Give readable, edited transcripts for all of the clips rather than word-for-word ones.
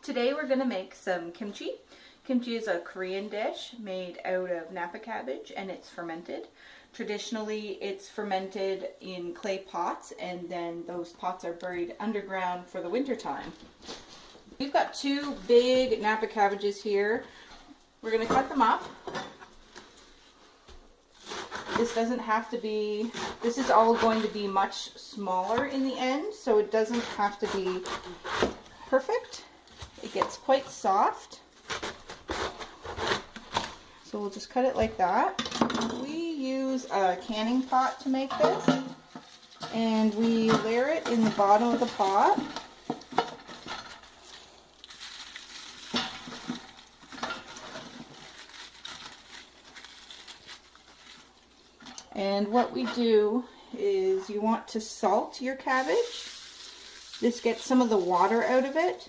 Today we're going to make some kimchi. Kimchi is a Korean dish made out of napa cabbage and it's fermented. Traditionally it's fermented in clay pots and then those pots are buried underground for the winter time. We've got two big napa cabbages here. We're going to cut them up. This doesn't have to be, this is all going to be much smaller in the end, so it doesn't have to be perfect. It gets quite soft. So we'll just cut it like that. We use a canning pot to make this, and we layer it in the bottom of the pot. And what we do is you want to salt your cabbage. This gets some of the water out of it.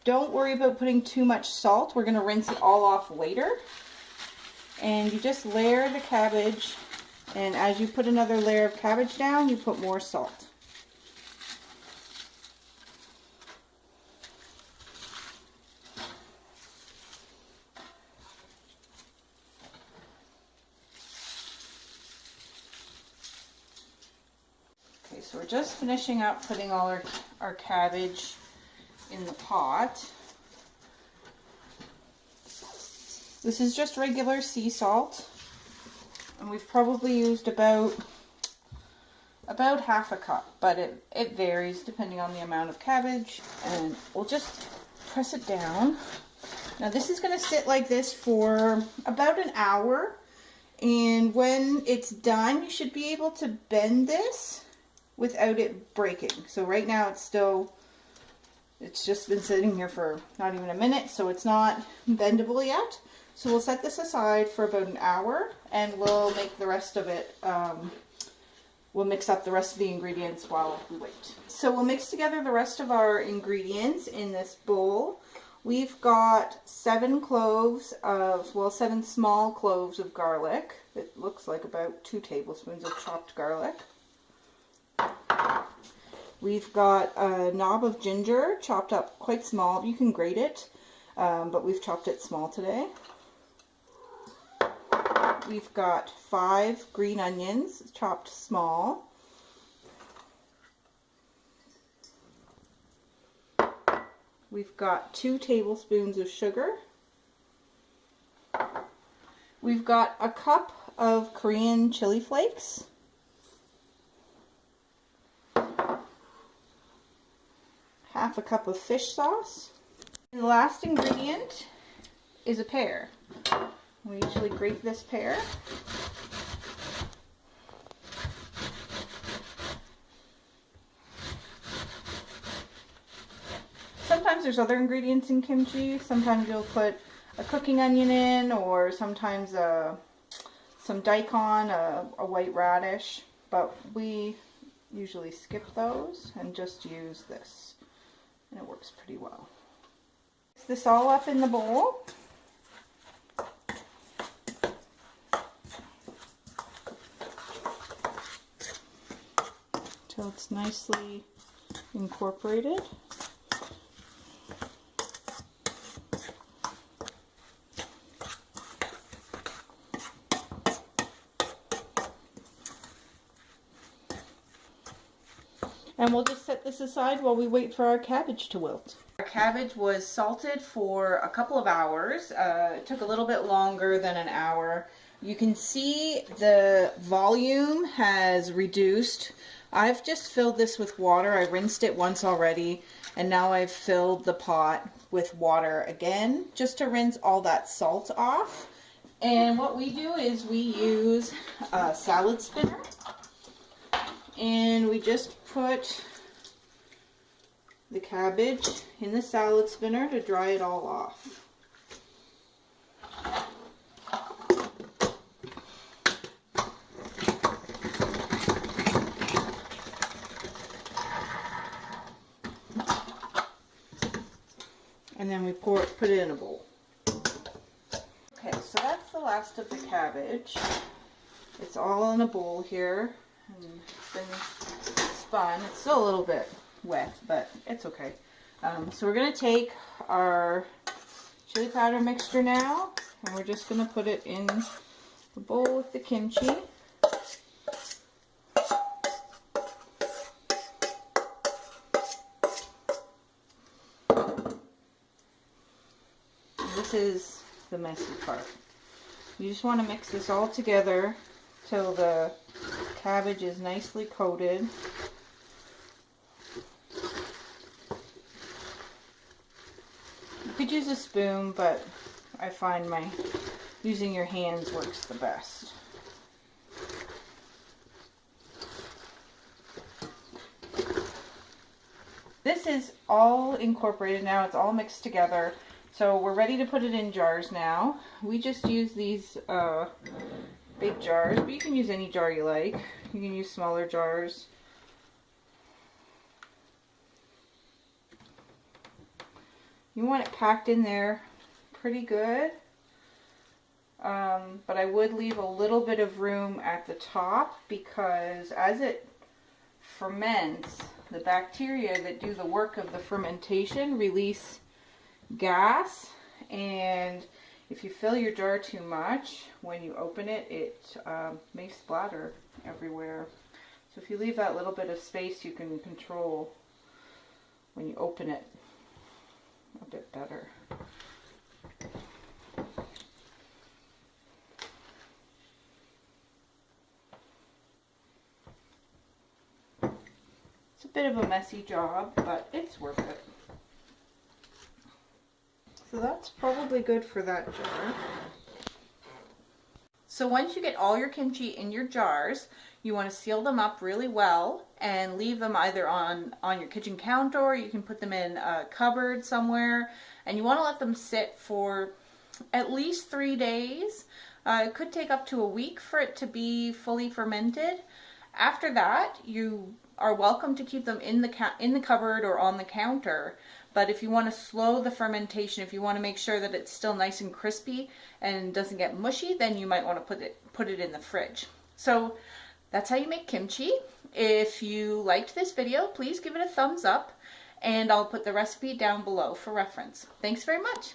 Don't worry about putting too much salt. We're going to rinse it all off later. And you just layer the cabbage, and as you put another layer of cabbage down, you put more salt. Okay, so we're just finishing up putting all our cabbage in the pot. This is just regular sea salt, and we've probably used about half a cup, but it varies depending on the amount of cabbage, and we'll just press it down. Now this is going to sit like this for about an hour, and when it's done you should be able to bend this without it breaking. So right now it's just been sitting here for not even a minute, so it's not bendable yet. So we'll set this aside for about an hour, and we'll make the rest of it, we'll mix up the rest of the ingredients while we wait. So we'll mix together the rest of our ingredients in this bowl. We've got 7 cloves of, well, 7 small cloves of garlic. It looks like about 2 tablespoons of chopped garlic. We've got a knob of ginger chopped up quite small. You can grate it, but we've chopped it small today. We've got 5 green onions chopped small. We've got 2 tablespoons of sugar. We've got a cup of Korean chili flakes. Half a cup of fish sauce. And the last ingredient is a pear. We usually grate this pear. Sometimes there's other ingredients in kimchi. Sometimes you'll put a cooking onion in, or sometimes some daikon, a white radish, but we usually skip those and just use this, and it works pretty well. Mix this all up in the bowl. Until it's nicely incorporated. And we'll just set this aside while we wait for our cabbage to wilt. Our cabbage was salted for a couple of hours. It took a little bit longer than an hour. You can see the volume has reduced. I've just filled this with water. I rinsed it once already, and now I've filled the pot with water again just to rinse all that salt off. And what we do is we use a salad spinner, and we just put the cabbage in the salad spinner to dry it all off. And then we put it in a bowl. Okay, so that's the last of the cabbage. It's all in a bowl here, and it's been spun. It's still a little bit wet, but it's okay. So we're going to take our chili powder mixture now, and we're just going to put it in the bowl with the kimchi. This is the messy part. You just want to mix this all together till the cabbage is nicely coated. You could use a spoon, but I find using your hands works the best. This is all incorporated now. It's all mixed together. So we're ready to put it in jars now. We just use these big jars, but you can use any jar you like. You can use smaller jars. You want it packed in there pretty good, but I would leave a little bit of room at the top, because as it ferments, the bacteria that do the work of the fermentation release gas, and if you fill your jar too much, when you open it, it may splatter everywhere. So if you leave that little bit of space, you can control when you open it a bit better. It's a bit of a messy job, but it's worth it. So that's probably good for that jar. So once you get all your kimchi in your jars, you want to seal them up really well and leave them either on your kitchen counter, or you can put them in a cupboard somewhere, and you want to let them sit for at least 3 days. It could take up to a week for it to be fully fermented. After that, you are welcome to keep them in the cupboard or on the counter. But if you want to slow the fermentation, if you want to make sure that it's still nice and crispy and doesn't get mushy, then you might want to put it in the fridge. So that's how you make kimchi. If you liked this video, please give it a thumbs up, and I'll put the recipe down below for reference. Thanks very much.